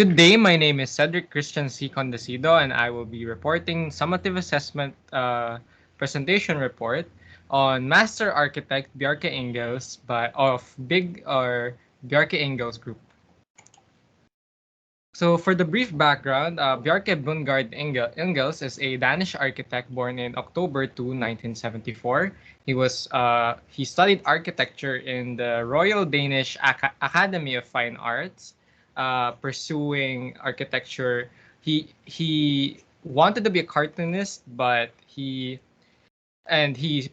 Good day, my name is Cedric Christian C. Condecido, and I will be reporting summative assessment presentation report on Master Architect Bjarke Ingels of Big or Bjarke Ingels Group. So for the brief background, Bjarke Bungard Ingels is a Danish architect born in October 2, 1974. He studied architecture in the Royal Danish Academy of Fine Arts, pursuing architecture. He wanted to be a cartoonist, but he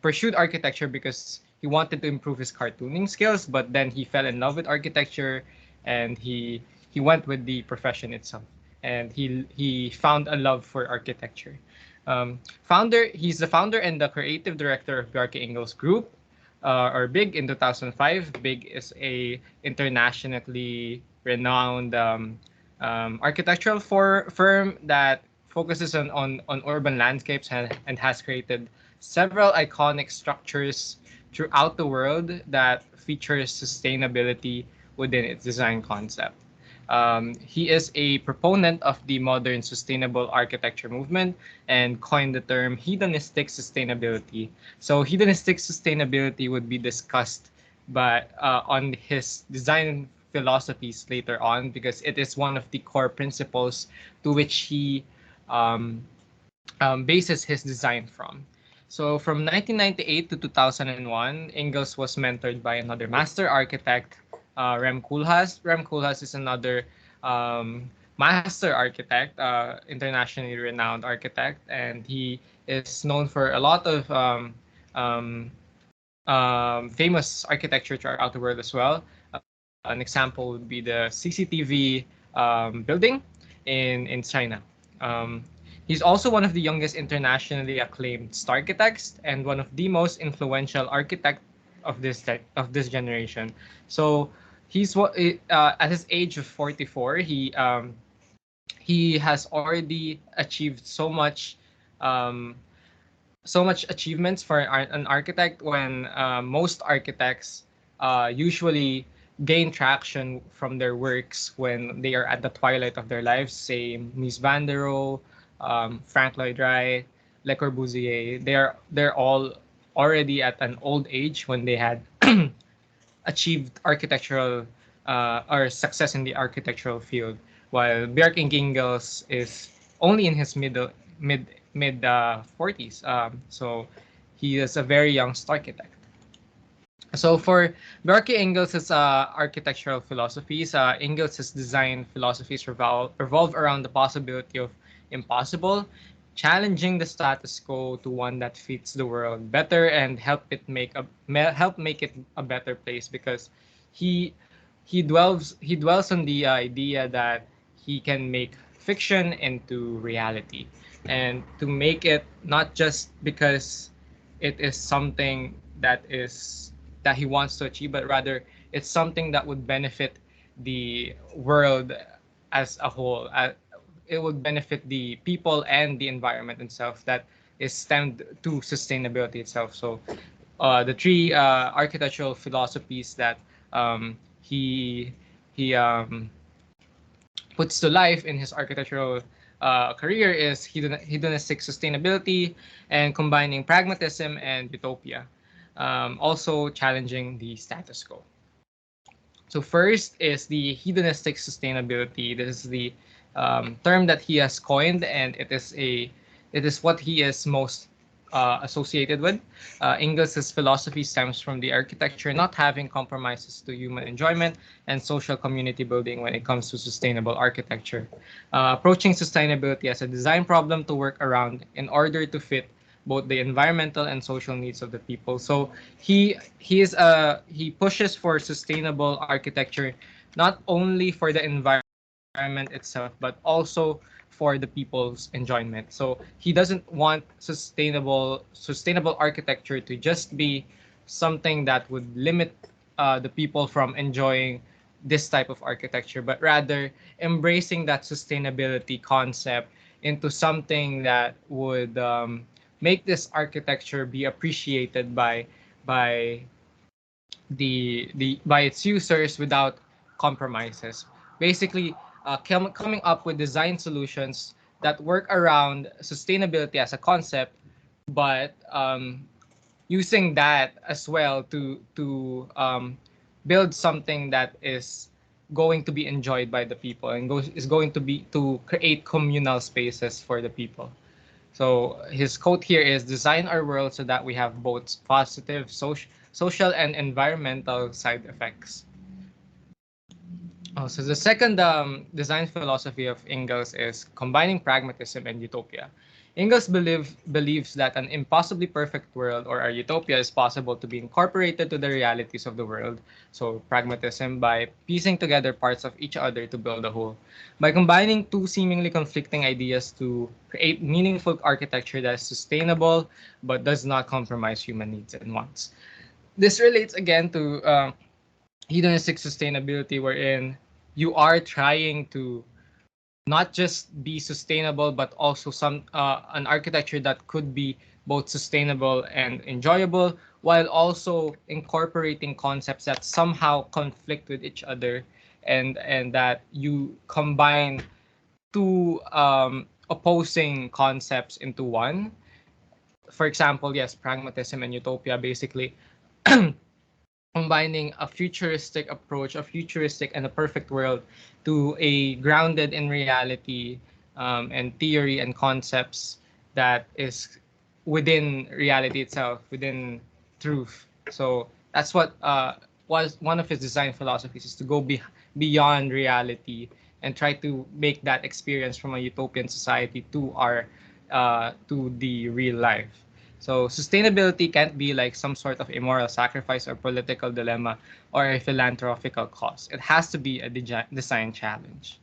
pursued architecture because he wanted to improve his cartooning skills. But then he fell in love with architecture, and he went with the profession itself, and he found a love for architecture. He's the founder and the creative director of Bjarke Ingels Group, or Big, in 2005. Big is a internationally renowned architectural firm that focuses on urban landscapes and has created several iconic structures throughout the world that features sustainability within its design concept. He is a proponent of the modern sustainable architecture movement and coined the term hedonistic sustainability. So hedonistic sustainability would be discussed on his design philosophies later on, because it is one of the core principles to which he um, bases his design from. So from 1998 to 2001, Ingels was mentored by another master architect, Rem Koolhaas. Rem Koolhaas is another master architect, internationally renowned architect, and he is known for a lot of um, famous architecture throughout the world as well. An example would be the CCTV building in China. Um, he's also one of the youngest internationally acclaimed architects and one of the most influential architect of this generation. So at his age of 44, he has already achieved um, so much achievements for an architect, when most architects usually gain traction from their works when they are at the twilight of their lives. Say Mies van der Rohe, Frank Lloyd Wright, Le Corbusier. They're all already at an old age when they had achieved architectural or success in the architectural field, while Bjarke Ingels is only in his mid 40s. So he is a very young architect. So for Bjarke Ingels' architectural philosophies, Ingels' design philosophies revolve around the possibility of impossible, challenging the status quo to one that fits the world better and help make it a better place, because he he dwells on the idea that he can make fiction into reality, and to make it not just because it is something that he wants to achieve, but rather it's something that would benefit the world as a whole. It would benefit the people and the environment itself, that is stemmed to sustainability itself. So the three architectural philosophies that he he puts to life in his architectural career is hedonistic sustainability and combining pragmatism and utopia, also challenging the status quo. So first is the hedonistic sustainability. This is the term that he has coined, and it is what he is most associated with. Engels' philosophy stems from the architecture not having compromises to human enjoyment and social community building when it comes to sustainable architecture. Approaching sustainability as a design problem to work around in order to fit both the environmental and social needs of the people. So he pushes for sustainable architecture, not only for the environment itself, but also for the people's enjoyment. So he doesn't want sustainable architecture to just be something that would limit the people from enjoying this type of architecture, but rather embracing that sustainability concept into something that would make this architecture be appreciated by by its users without compromises. Basically, coming up with design solutions that work around sustainability as a concept, but using that as well to build something that is going to be enjoyed by the people and is going to be to create communal spaces for the people. So his quote here is, "Design our world so that we have both positive social and environmental side effects." Oh, so the second design philosophy of Engels is combining pragmatism and utopia. Engels believes that an impossibly perfect world or a utopia is possible to be incorporated to the realities of the world. So pragmatism by piecing together parts of each other to build a whole. By combining two seemingly conflicting ideas to create meaningful architecture that is sustainable but does not compromise human needs and wants. This relates again to hedonistic sustainability, wherein you are trying to not just be sustainable but also some an architecture that could be both sustainable and enjoyable, while also incorporating concepts that somehow conflict with each other, and that you combine two opposing concepts into one. For example, yes, pragmatism and utopia, basically combining a futuristic approach, a futuristic and a perfect world, to a grounded in reality and theory and concepts that is within reality itself, within truth. So that's what was one of his design philosophies, is to go beyond reality and try to make that experience from a utopian society to our to the real life. So sustainability can't be like some sort of immoral sacrifice or political dilemma or a philanthropical cause. It has to be a design challenge.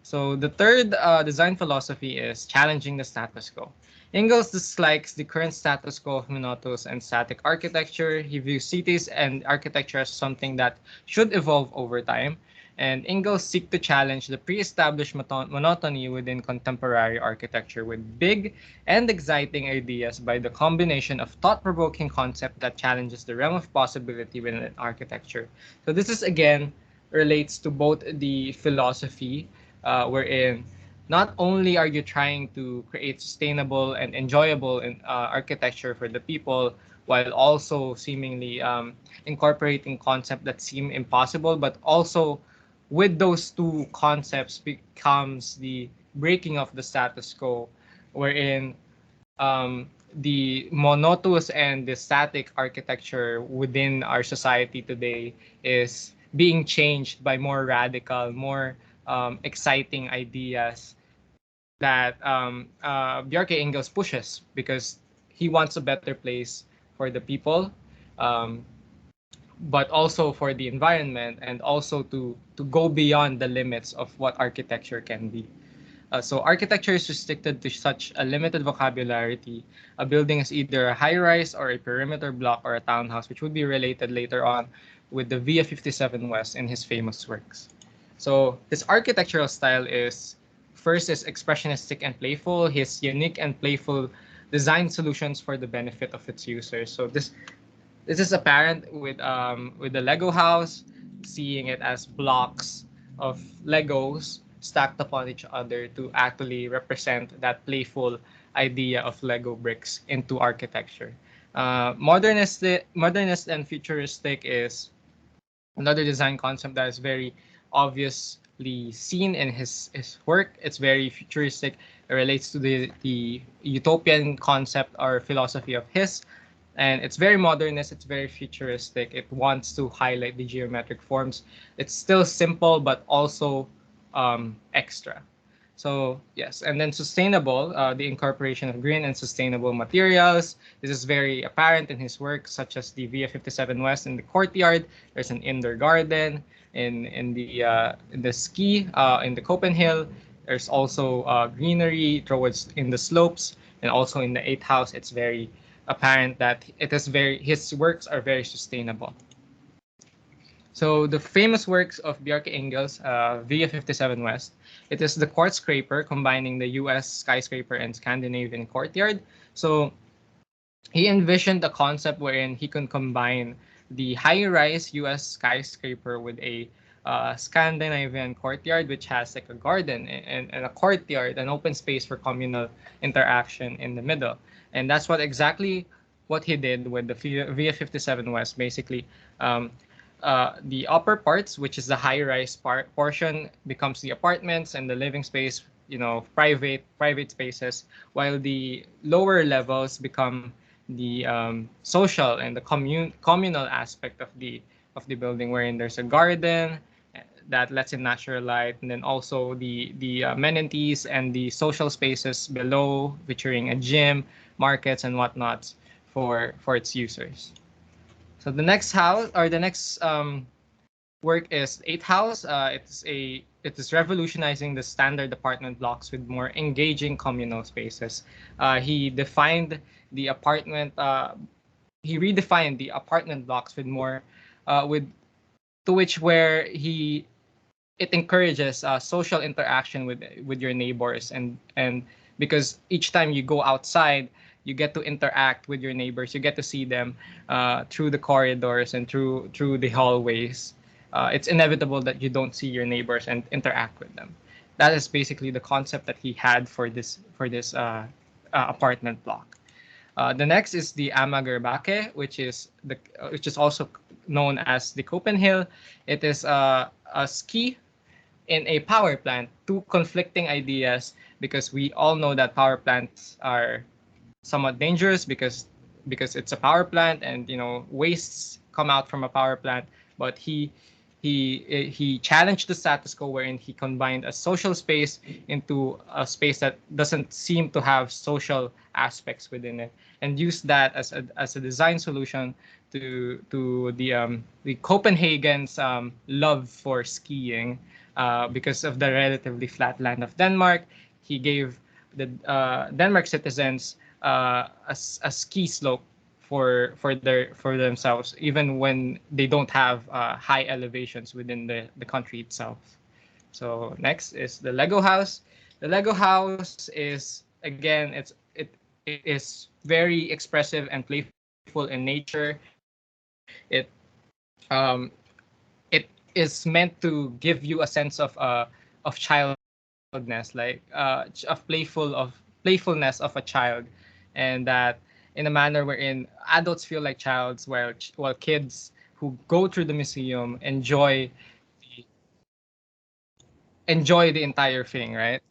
So the third design philosophy is challenging the status quo. Engels dislikes the current status quo of monotonous and static architecture. He views cities and architecture as something that should evolve over time. And Engels seeks to challenge the pre-established monotony within contemporary architecture with big and exciting ideas by the combination of thought-provoking concept that challenges the realm of possibility within architecture. So this is again relates to both the philosophy wherein not only are you trying to create sustainable and enjoyable architecture for the people, while also seemingly incorporating concepts that seem impossible, but also with those two concepts becomes the breaking of the status quo, wherein the monotonous and the static architecture within our society today is being changed by more radical, more exciting ideas that Bjarke Ingels pushes, because he wants a better place for the people, um, but also for the environment, and also to go beyond the limits of what architecture can be. So architecture is restricted to such a limited vocabulary. A building is either a high-rise or a perimeter block or a townhouse, which would be related later on with the Via 57 West in his famous works. So his architectural style is, first is expressionistic and playful. His unique and playful design solutions for the benefit of its users. So this is apparent with the Lego house, seeing it as blocks of Legos stacked upon each other to actually represent that playful idea of Lego bricks into architecture. Modernist and futuristic is another design concept that is very obviously seen in his work. It's very futuristic. It relates to the utopian concept or philosophy of his. And it's very modernist, it's very futuristic. It wants to highlight the geometric forms. It's still simple, but also extra. So yes, and then sustainable, the incorporation of green and sustainable materials. This is very apparent in his work, such as the Via 57 West in the courtyard. There's an indoor garden in the ski in the Copenhagen. There's also greenery towards in the slopes, and also in the eighth house. It's very apparent that his works are very sustainable. So the famous works of Bjarke Ingels, Via 57 West, it is the quartz scraper combining the U.S. skyscraper and Scandinavian courtyard. So he envisioned a concept wherein he can combine the high-rise U.S. skyscraper with a Scandinavian courtyard, which has like a garden and a courtyard, an open space for communal interaction in the middle. And that's what exactly what he did with the Via 57 West. Basically, um, the upper parts, which is the high-rise portion, becomes the apartments and the living space, private spaces, while the lower levels become the social and the communal aspect of the building, wherein there's a garden that lets in natural light, and then also the amenities and the social spaces below, featuring a gym, markets, and whatnots for its users. So the next house or the next work is Eight House. It is revolutionizing the standard apartment blocks with more engaging communal spaces. He defined the apartment. He redefined the apartment blocks with more, with to which where he it encourages social interaction with your neighbors, and because each time you go outside, you get to interact with your neighbors, you get to see them through the corridors and through the hallways. It's inevitable that you don't see your neighbors and interact with them. That is basically the concept that he had for this apartment block. The next is the Amagerbake, which is also known as the Copenhill. It is a ski in a power plant. Two conflicting ideas, because we all know that power plants are somewhat dangerous because it's a power plant, and wastes come out from a power plant. But he challenged the status quo, wherein he combined a social space into a space that doesn't seem to have social aspects within it, and used that as a design solution to the Copenhagen's love for skiing. Because of the relatively flat land of Denmark, he gave the Denmark citizens a ski slope for themselves, even when they don't have high elevations within the country itself. So next is the Lego house. The Lego house is, again, it is very expressive and playful in nature. Um, it is meant to give you a sense of childness, like playfulness of a child, and that in a manner wherein adults feel like childs, while kids who go through the museum the, enjoy the entire thing, right?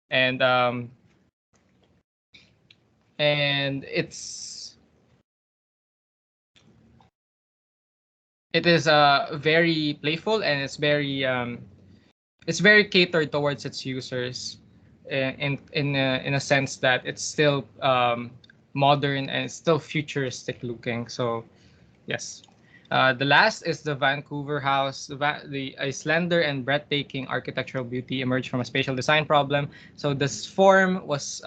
And and it is very playful, and it's very catered towards its users, in a sense that it's still modern and it's still futuristic looking. So yes. The last is the Vancouver House. A slender and breathtaking architectural beauty emerged from a spatial design problem. So this form was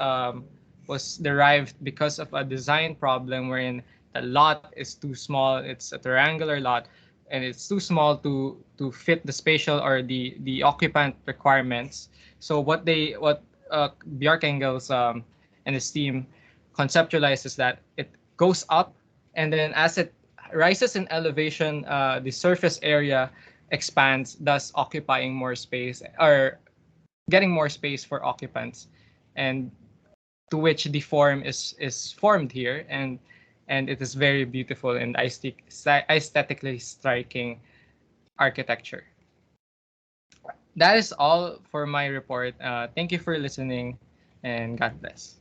derived because of a design problem wherein the lot is too small. It's a triangular lot, and it's too small to fit the spatial or the occupant requirements. So what Bjarkangels and his team conceptualizes that it goes up, and then as it rises in elevation, the surface area expands, thus occupying more space, or getting more space for occupants, and to which the form is formed here, and it is very beautiful and aesthetically striking architecture. That is all for my report. Thank you for listening, and God bless.